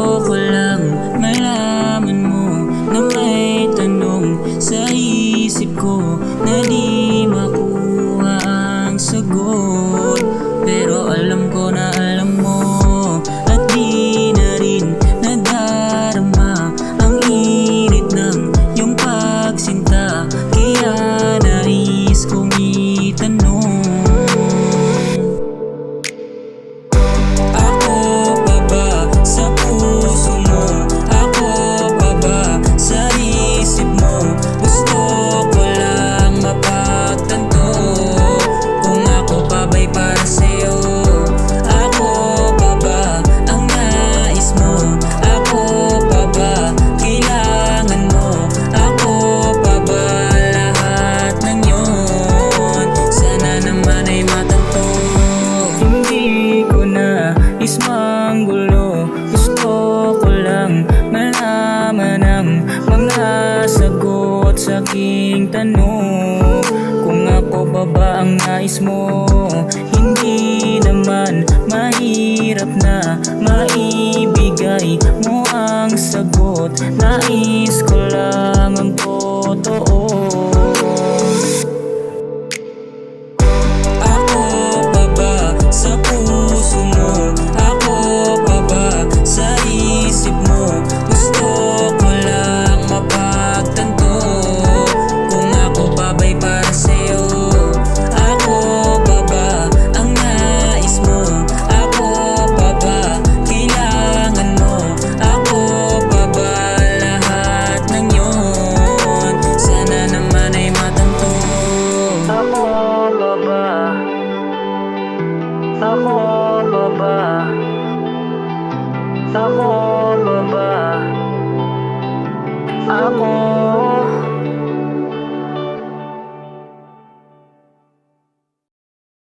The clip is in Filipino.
ko lang malaman mo na may tanong sa isip ko na di makuha ang sagot. Pero alam ko na alam mo, at di na rin nadarama ang init ng iyong pagsinta. Kaya nais kong itanong, ako pa ba sa puso mo? Ako pa ba sa isip mo? Gusto ko lang mapagtanto kung ako pa ba'y para sa'yo. Ako pa ba ang nais mo? Ako pa ba kailangan mo? Ako pa ba lahat ng yun? Sana naman ay matanto. Hindi ko na ismanggulo, gusto ko lang malaman ang mga sagot sa aking tanong. Kung ako pa ba ang nais mo, hindi naman mahirap na maibigay mo ang sagot. Nais ko lang ang totoo. Ako pa ba sa puso mo? Ako pa ba sa isip mo? Gusto ko lang mapagtanto kung ako pa ba'y para sa'yo. Ako pa ba ang nais mo? Ako pa ba kailangan mo? Ako pa ba lahat ng yun? Sana naman ay matanto. Ako pa ba? Ako pa ba? Ako pa ba? Ako